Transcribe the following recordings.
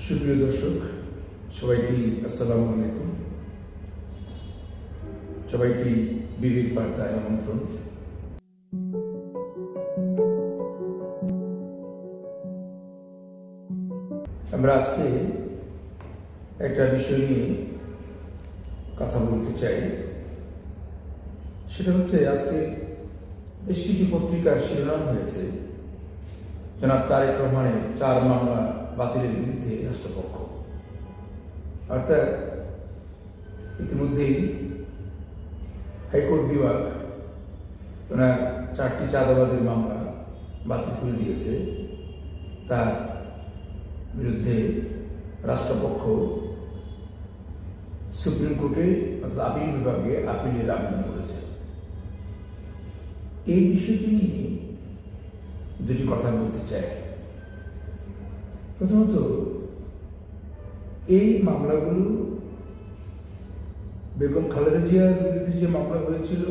সুপ্রিয় দর্শক, সবাইকে আসসালামু আলাইকুম। সবাইকে বিবেক বার্তায় আমন্ত্রণ। আমরা আজকে একটা বিষয় নিয়ে কথা বলতে চাই। সেটা হচ্ছে, আজকে বেশ কিছু পত্রিকার শিরোনাম হয়েছে জনাব তারেক রহমানের 4 মামলা বাতিলের বিরুদ্ধে রাষ্ট্রপক্ষ। অর্থাৎ ইতিমধ্যেই হাইকোর্ট বিভাগ ওনার 4টি চাঁদাবাজের মামলা বাতিল করে দিয়েছে। তার বিরুদ্ধে রাষ্ট্রপক্ষ সুপ্রিম কোর্টে অর্থাৎ আপিল বিভাগে আপিলের আবেদন করেছে। এই বিষয়টি নিয়ে দুটি কথা বলতে চাই। প্রথমত, এই মামলাগুলো বেগম খালেদা জিয়ার বিরুদ্ধে যে মামলা হয়েছিল,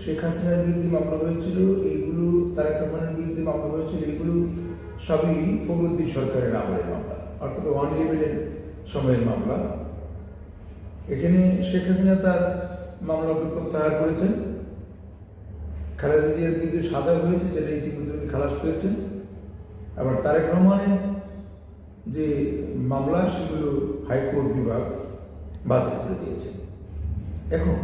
শেখ হাসিনার বিরুদ্ধে মামলা হয়েছিল, এইগুলো তারেক রহমানের বিরুদ্ধে মামলা হয়েছিল, এগুলো সবই ফখরুদ্দিন সরকারের আমলের মামলা, অর্থাৎ 111 সময়ের মামলা। এখানে শেখ হাসিনা তার মামলাকে প্রত্যাহার করেছেন। খালেদা জিয়ার বিরুদ্ধে সাজা হয়েছে, যেটা ইতিমধ্যে উনি খালাস পেয়েছেন। আবার তারেক রহমানের যে মামলা, সেগুলো হাইকোর্ট বিভাগ বাতিল করে দিয়েছে। এখন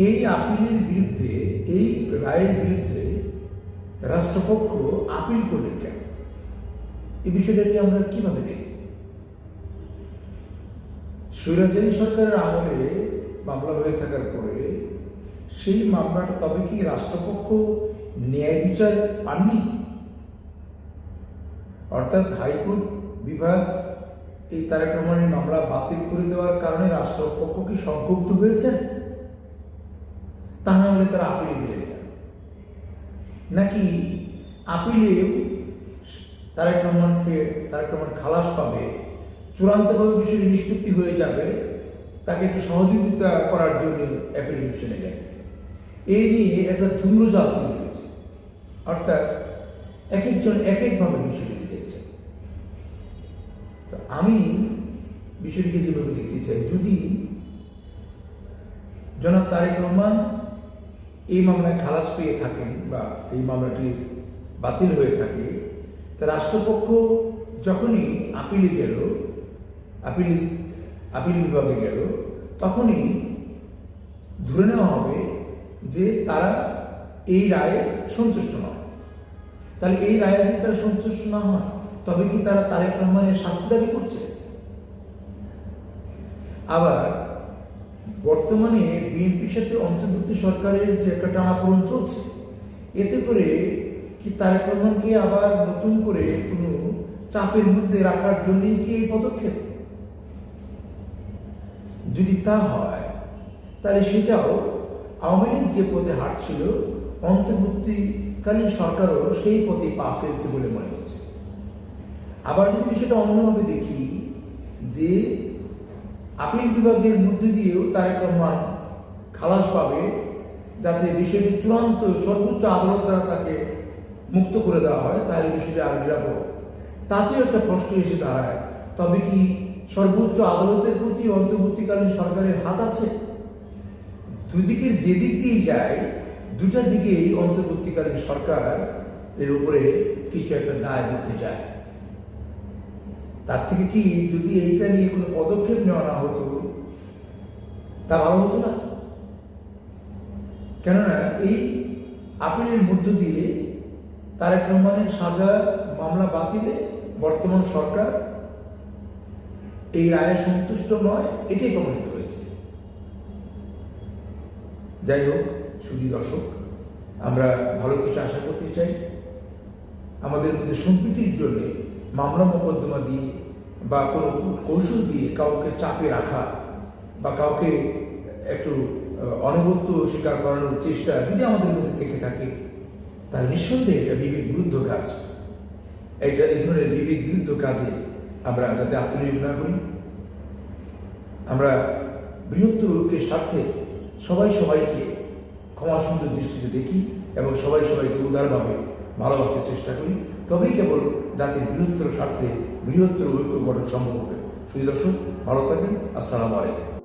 এই আপিলের বিরুদ্ধে, এই রায়ের বিরুদ্ধে রাষ্ট্রপক্ষ আপিল করলেন কেন? এই বিষয়টাকে আমরা কিভাবে দেখি? স্বৈরাচারী সরকারের আমলে মামলা হয়ে থাকার পরে সেই মামলাটা তবে কি রাষ্ট্রপক্ষ ন্যায় বিচার পাননি? অর্থাৎ হাইকোর্ট বিভাগ এই তারেক রহমানের মামলা বাতিল করে দেওয়ার কারণে রাষ্ট্রপক্ষ কি সংক্ষুব্ধ হয়েছেন? তা না হলে তারা আপিলে গেলেন কেন? নাকি আপিলেও তারেক রহমান খালাস পাবে, চূড়ান্তভাবে বিষয়টি নিষ্পত্তি হয়ে যাবে, তাকে একটু সহযোগিতা করার জন্য অ্যাপিল ডিভিশনে গেলেন? এই নিয়ে একটা ধূম্রজাল তৈরি হয়েছে। অর্থাৎ এক একজন এক একভাবে বিষয়টিকে দেখছেন। তো আমি বিষয়টিকে যেভাবে দেখতে চাই, যদি জনাব তারেক রহমান এই মামলায় খালাস পেয়ে থাকেন বা এই মামলাটি বাতিল হয়ে থাকে, তা রাষ্ট্রপক্ষ যখনই আপিলে গেল, আপিল বিভাগে গেল, তখনই ধরে নেওয়া হবে যে তারা এই রায়ে সন্তুষ্ট নয়। তাহলে এই রায়ে যদি তারা সন্তুষ্ট না হয়, তবে কি তারা তারেক রহমানের শাস্তি দাবি করছে? আবার বর্তমানে বিএনপির সাথে অন্তর্বর্তী সরকারের যে একটা টানাপোড়েন চলছে, এতে করে কি তারেক রহমানকে আবার নতুন করে কোনো চাপের মধ্যে রাখার জন্যই কি এই পদক্ষেপ? যদি তা হয়, তাহলে সেটাও আওয়ামী লীগ যে পথে হাঁটছিল, অন্তর্বর্তীকালীন সরকারও সেই পথে পা ফেলছে বলে মনে হচ্ছে। আবার যদি বিষয়টা অন্যভাবে দেখি, যে আপিল বিভাগের মধ্যে দিয়েও তারেক রহমান খালাস পাবে, যাতে বিষয়টি চূড়ান্ত সর্বোচ্চ আদালত দ্বারা তাকে মুক্ত করে দেওয়া হয়, তাহলে বিষয়টি আরো নিরাপদ। তাতেও একটা প্রশ্ন এসে দাঁড়ায়, তবে কি সর্বোচ্চ আদালতের প্রতি অন্তর্বর্তীকালীন সরকারের হাত আছে? দুদিকের যে দিক দিয়ে যায়, দুটার দিকেই অন্তর্বর্তীকালীন সরকার এর উপরে কিছু একটা দায় করতে যায়। তার থেকে কি যদি এইটা নিয়ে কোনো পদক্ষেপ নেওয়া না হতো, তা ভালো হতো না? কেননা এই আপিলের মধ্য দিয়ে তারেক রহমানের সাজা মামলা বাতিলে বর্তমান সরকার এই রায়ে সন্তুষ্ট নয়, এটাই প্রমাণিত হয়েছে। যাই হোক, সুধী দর্শক, আমরা ভালো কিছু আশা করতে চাই। আমাদের মধ্যে সম্প্রীতির জন্য মামলা মোকদ্দমা দিয়ে বা কোনো কৌশল দিয়ে কাউকে চাপে রাখা বা কাউকে একটু অনবদ্য স্বীকার করানোর চেষ্টা যদি আমাদের মধ্যে থেকে থাকে, তাহলে নিঃসন্দেহে এটা বিবেক বিরুদ্ধ কাজ। এই ধরনের বিবেক বিরুদ্ধ কাজে আমরা যাতে আত্মনিয়োগ না করি। আমরা বৃহত্তর ঐক্যের স্বার্থে সবাই সবাইকে ক্ষমা সুন্দর দৃষ্টিতে দেখি এবং সবাই সবাইকে উদারভাবে ভালোবাসার চেষ্টা করি। তবেই কেবল জাতির বৃহত্তর স্বার্থে বৃহত্তর ঐক্য গঠন সম্ভব হবে। সুধী দর্শক, ভালো থাকেন। আসসালামু আলাইকুম।